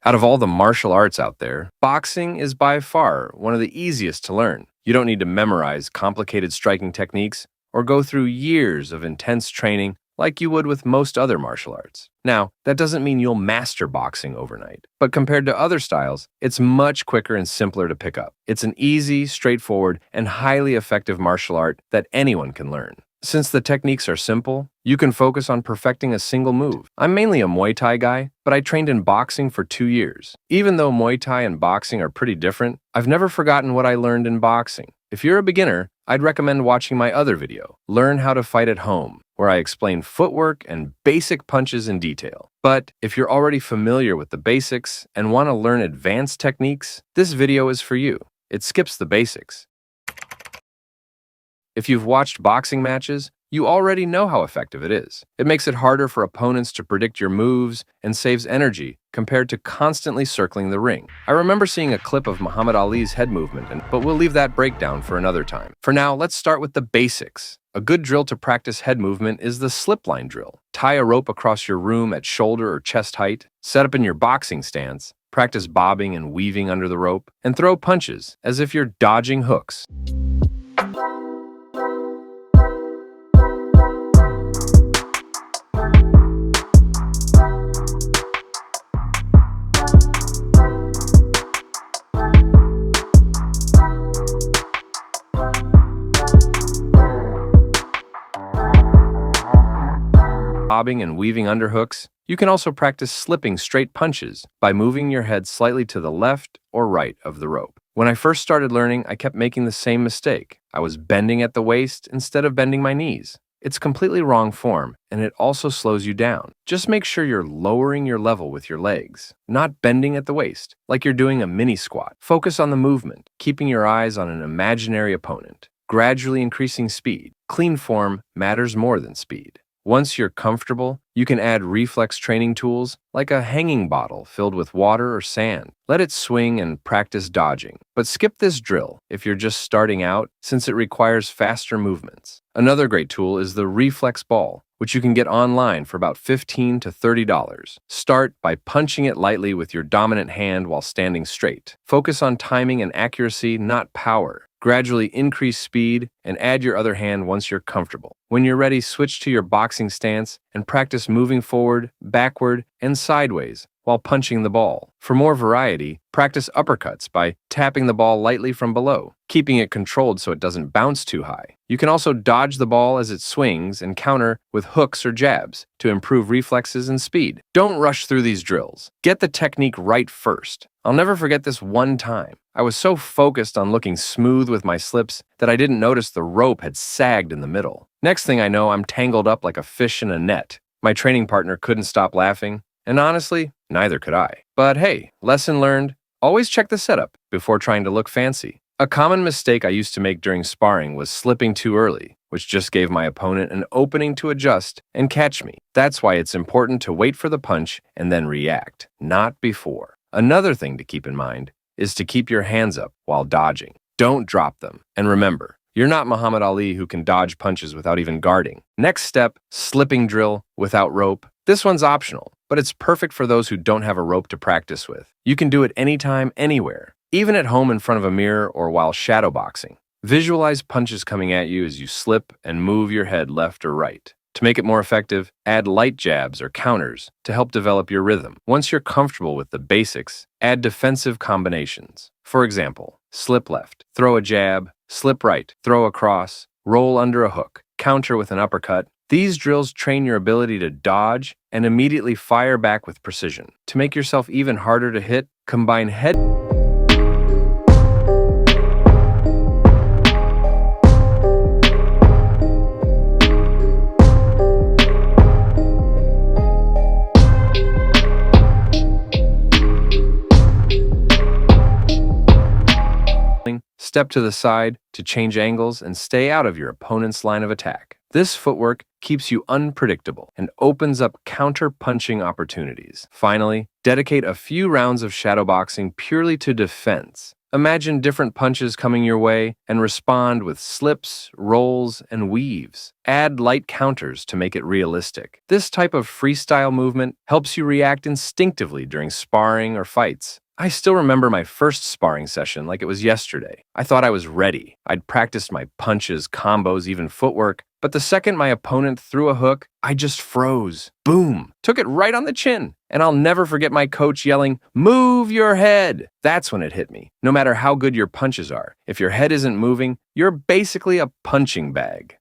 Out of all the martial arts out there, boxing is by far one of the easiest to learn. You don't need to memorize complicated striking techniques or go through years of intense training like you would with most other martial arts. Now, that doesn't mean you'll master boxing overnight, but compared to other styles, it's much quicker and simpler to pick up. It's an easy, straightforward, and highly effective martial art that anyone can learn. Since the techniques are simple, you can focus on perfecting a single move. I'm mainly a Muay Thai guy, but I trained in boxing for 2 years. Even though Muay Thai and boxing are pretty different, I've never forgotten what I learned in boxing. If you're a beginner, I'd recommend watching my other video, Learn How to Fight at Home, where I explain footwork and basic punches in detail. But if you're already familiar with the basics and want to learn advanced techniques, this video is for you. It skips the basics. If you've watched boxing matches, you already know how effective it is. It makes it harder for opponents to predict your moves and saves energy compared to constantly circling the ring. I remember seeing a clip of Muhammad Ali's head movement, but we'll leave that breakdown for another time. For now, let's start with the basics. A good drill to practice head movement is the slip line drill. Tie a rope across your room at shoulder or chest height, set up in your boxing stance, practice bobbing and weaving under the rope, and throw punches as if you're dodging hooks. Bobbing and weaving underhooks, you can also practice slipping straight punches by moving your head slightly to the left or right of the rope. When I first started learning, I kept making the same mistake. I was bending at the waist instead of bending my knees. It's completely wrong form, and it also slows you down. Just make sure you're lowering your level with your legs, not bending at the waist, like you're doing a mini squat. Focus on the movement, keeping your eyes on an imaginary opponent, gradually increasing speed. Clean form matters more than speed. Once you're comfortable, you can add reflex training tools like a hanging bottle filled with water or sand. Let it swing and practice dodging. But skip this drill if you're just starting out, since it requires faster movements. Another great tool is the reflex ball, which you can get online for about $15 to $30. Start by punching it lightly with your dominant hand while standing straight. Focus on timing and accuracy, not power. Gradually increase speed and add your other hand once you're comfortable. When you're ready, switch to your boxing stance and practice moving forward, backward, and sideways while punching the ball. For more variety, practice uppercuts by tapping the ball lightly from below, keeping it controlled so it doesn't bounce too high. You can also dodge the ball as it swings and counter with hooks or jabs to improve reflexes and speed. Don't rush through these drills. Get the technique right first. I'll never forget this one time. I was so focused on looking smooth with my slips that I didn't notice the rope had sagged in the middle. Next thing I know, I'm tangled up like a fish in a net. My training partner couldn't stop laughing, and honestly, neither could I. But hey, lesson learned, always check the setup before trying to look fancy. A common mistake I used to make during sparring was slipping too early, which just gave my opponent an opening to adjust and catch me. That's why it's important to wait for the punch and then react, not before. Another thing to keep in mind is to keep your hands up while dodging. Don't drop them. And remember, you're not Muhammad Ali who can dodge punches without even guarding. Next step, slipping drill without rope. This one's optional, but it's perfect for those who don't have a rope to practice with. You can do it anytime, anywhere, even at home in front of a mirror or while shadow boxing. Visualize punches coming at you as you slip and move your head left or right. To make it more effective, add light jabs or counters to help develop your rhythm. Once you're comfortable with the basics, add defensive combinations. For example, slip left, throw a jab, slip right, throw a cross, roll under a hook, counter with an uppercut. These drills train your ability to dodge and immediately fire back with precision. To make yourself even harder to hit, combine head step to the side to change angles and stay out of your opponent's line of attack. This footwork keeps you unpredictable and opens up counter-punching opportunities. Finally, dedicate a few rounds of shadow boxing purely to defense. Imagine different punches coming your way and respond with slips, rolls, and weaves. Add light counters to make it realistic. This type of freestyle movement helps you react instinctively during sparring or fights. I still remember my first sparring session like it was yesterday. I thought I was ready. I'd practiced my punches, combos, even footwork, but the second my opponent threw a hook, I just froze. Boom! Took it right on the chin. And I'll never forget my coach yelling, "Move your head!" That's when it hit me. No matter how good your punches are, if your head isn't moving, you're basically a punching bag.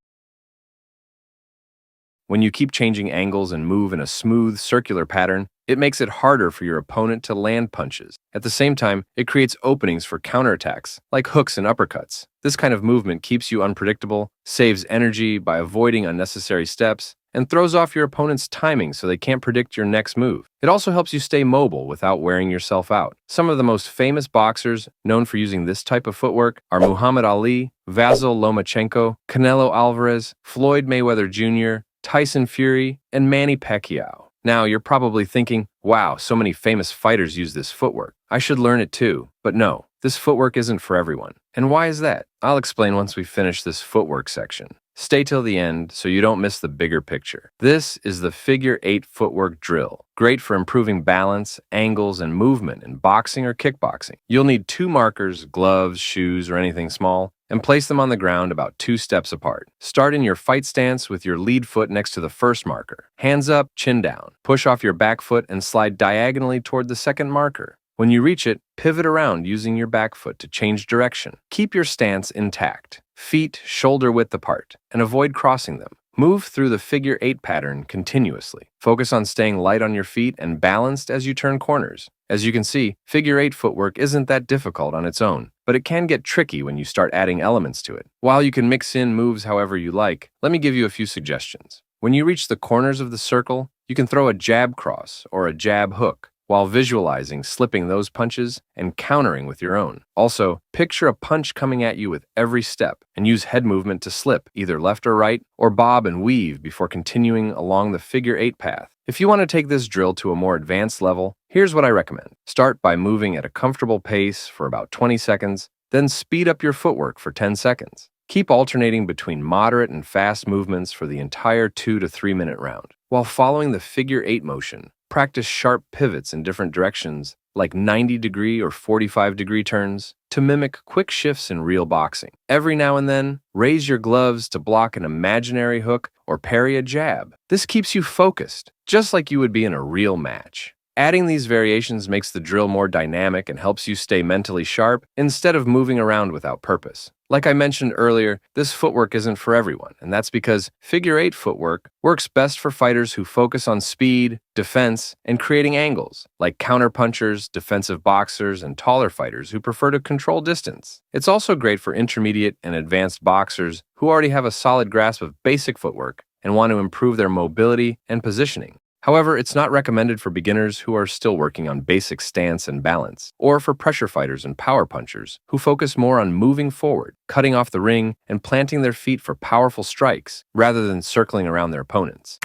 When you keep changing angles and move in a smooth, circular pattern, it makes it harder for your opponent to land punches. At the same time, it creates openings for counterattacks, like hooks and uppercuts. This kind of movement keeps you unpredictable, saves energy by avoiding unnecessary steps, and throws off your opponent's timing so they can't predict your next move. It also helps you stay mobile without wearing yourself out. Some of the most famous boxers known for using this type of footwork are Muhammad Ali, Vasyl Lomachenko, Canelo Alvarez, Floyd Mayweather Jr., Tyson Fury, and Manny Pacquiao. Now, you're probably thinking, wow, so many famous fighters use this footwork. I should learn it too. But no, this footwork isn't for everyone. And why is that? I'll explain once we finish this footwork section. Stay till the end so you don't miss the bigger picture. This is the figure 8 footwork drill. Great for improving balance, angles, and movement in boxing or kickboxing. You'll need 2 markers, gloves, shoes, or anything small, and place them on the ground about 2 steps apart. Start in your fight stance with your lead foot next to the first marker. Hands up, chin down. Push off your back foot and slide diagonally toward the second marker. When you reach it, pivot around using your back foot to change direction. Keep your stance intact. Feet shoulder width apart, and avoid crossing them. Move through the figure 8 pattern continuously. Focus on staying light on your feet and balanced as you turn corners. As you can see, figure 8 footwork isn't that difficult on its own, but it can get tricky when you start adding elements to it. While you can mix in moves however you like, let me give you a few suggestions. When you reach the corners of the circle, you can throw a jab cross or a jab hook, while visualizing slipping those punches and countering with your own. Also, picture a punch coming at you with every step and use head movement to slip, either left or right, or bob and weave before continuing along the figure 8 path. If you want to take this drill to a more advanced level, here's what I recommend. Start by moving at a comfortable pace for about 20 seconds, then speed up your footwork for 10 seconds. Keep alternating between moderate and fast movements for the entire 2 to 3 minute round. While following the figure 8 motion, practice sharp pivots in different directions, like 90-degree or 45-degree turns, to mimic quick shifts in real boxing. Every now and then, raise your gloves to block an imaginary hook or parry a jab. This keeps you focused, just like you would be in a real match. Adding these variations makes the drill more dynamic and helps you stay mentally sharp instead of moving around without purpose. Like I mentioned earlier, this footwork isn't for everyone, and that's because figure 8 footwork works best for fighters who focus on speed, defense, and creating angles, like counterpunchers, defensive boxers, and taller fighters who prefer to control distance. It's also great for intermediate and advanced boxers who already have a solid grasp of basic footwork and want to improve their mobility and positioning. However, it's not recommended for beginners who are still working on basic stance and balance, or for pressure fighters and power punchers who focus more on moving forward, cutting off the ring, and planting their feet for powerful strikes rather than circling around their opponents.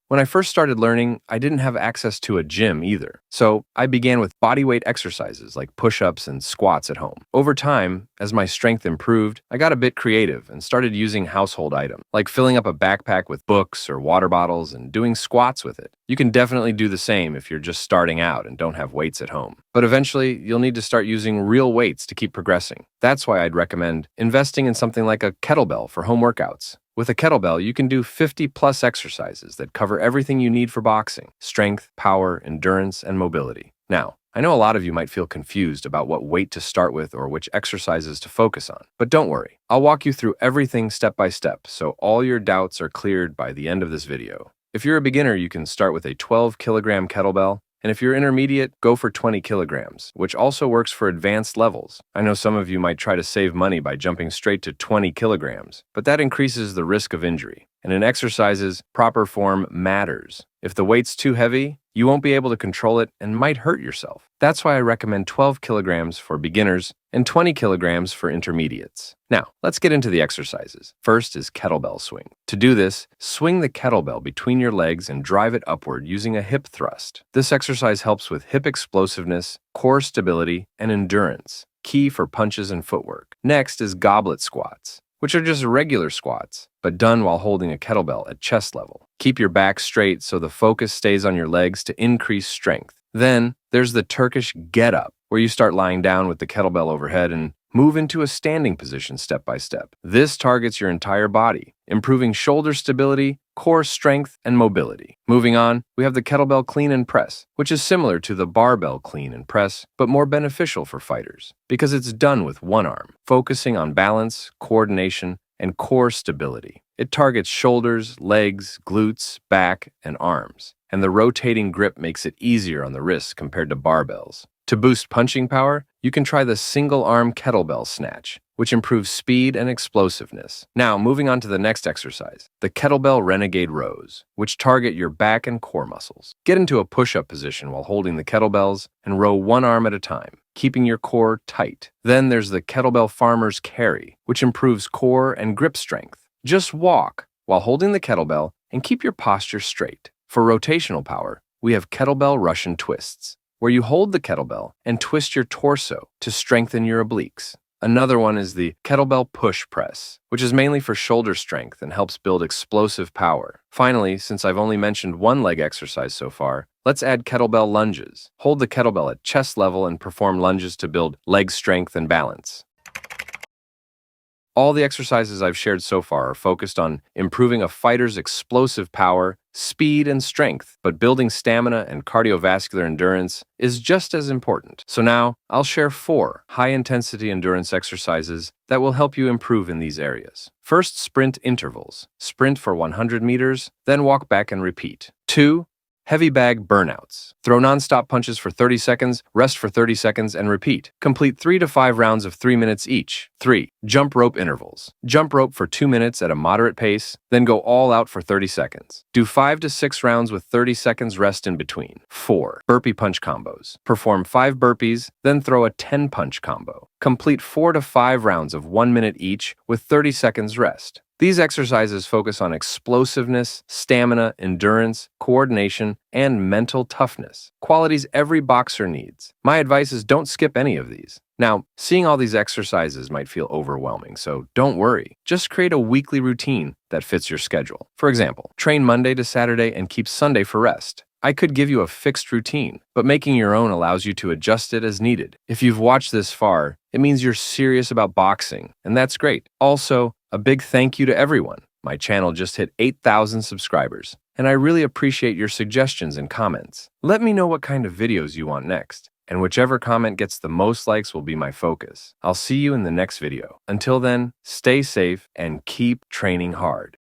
When I first started learning, I didn't have access to a gym either, so I began with bodyweight exercises like push-ups and squats at home. Over time, as my strength improved, I got a bit creative and started using household items, like filling up a backpack with books or water bottles and doing squats with it. You can definitely do the same if you're just starting out and don't have weights at home. But eventually, you'll need to start using real weights to keep progressing. That's why I'd recommend investing in something like a kettlebell for home workouts. With a kettlebell, you can do 50-plus exercises that cover everything you need for boxing: strength, power, endurance, and mobility. Now, I know a lot of you might feel confused about what weight to start with or which exercises to focus on, but don't worry. I'll walk you through everything step by step so all your doubts are cleared by the end of this video. If you're a beginner, you can start with a 12-kilogram kettlebell, and if you're intermediate, go for 20 kilograms, which also works for advanced levels. I know some of you might try to save money by jumping straight to 20 kilograms, but that increases the risk of injury. And in exercises, proper form matters. If the weight's too heavy, you won't be able to control it and might hurt yourself. That's why I recommend 12 kilograms for beginners and 20 kilograms for intermediates. Now, let's get into the exercises. First is kettlebell swing. To do this, swing the kettlebell between your legs and drive it upward using a hip thrust. This exercise helps with hip explosiveness, core stability, and endurance, key for punches and footwork. Next is goblet squats, which are just regular squats, but done while holding a kettlebell at chest level. Keep your back straight so the focus stays on your legs to increase strength. Then, there's the Turkish get-up, where you start lying down with the kettlebell overhead and move into a standing position step by step. This targets your entire body, improving shoulder stability, core strength, and mobility. Moving on, we have the kettlebell clean and press, which is similar to the barbell clean and press, but more beneficial for fighters, because it's done with one arm, focusing on balance, coordination, and core stability. It targets shoulders, legs, glutes, back, and arms, and the rotating grip makes it easier on the wrists compared to barbells. To boost punching power, you can try the single-arm kettlebell snatch, which improves speed and explosiveness. Now, moving on to the next exercise, the kettlebell renegade rows, which target your back and core muscles. Get into a push-up position while holding the kettlebells and row one arm at a time, keeping your core tight. Then there's the kettlebell farmer's carry, which improves core and grip strength. Just walk while holding the kettlebell and keep your posture straight. For rotational power, we have kettlebell Russian twists, where you hold the kettlebell and twist your torso to strengthen your obliques. Another one is the kettlebell push press, which is mainly for shoulder strength and helps build explosive power. Finally, since I've only mentioned one leg exercise so far, let's add kettlebell lunges. Hold the kettlebell at chest level and perform lunges to build leg strength and balance. All the exercises I've shared so far are focused on improving a fighter's explosive power, speed, and strength, but building stamina and cardiovascular endurance is just as important. So now, I'll share 4 high-intensity endurance exercises that will help you improve in these areas. First, sprint intervals. Sprint for 100 meters, then walk back and repeat. 2. Heavy bag burnouts. Throw non-stop punches for 30 seconds, rest for 30 seconds, and repeat. Complete 3 to 5 rounds of 3 minutes each. 3. Jump rope intervals. Jump rope for 2 minutes at a moderate pace, then go all out for 30 seconds. Do 5 to 6 rounds with 30 seconds rest in between. 4. Burpee punch combos. Perform 5 burpees, then throw a 10 punch combo. Complete 4 to 5 rounds of 1 minute each with 30 seconds rest. These exercises focus on explosiveness, stamina, endurance, coordination, and mental toughness, qualities every boxer needs. My advice is don't skip any of these. Now, seeing all these exercises might feel overwhelming, so don't worry. Just create a weekly routine that fits your schedule. For example, train Monday to Saturday and keep Sunday for rest. I could give you a fixed routine, but making your own allows you to adjust it as needed. If you've watched this far, it means you're serious about boxing, and that's great. Also, a big thank you to everyone. My channel just hit 8,000 subscribers, and I really appreciate your suggestions and comments. Let me know what kind of videos you want next, and whichever comment gets the most likes will be my focus. I'll see you in the next video. Until then, stay safe and keep training hard.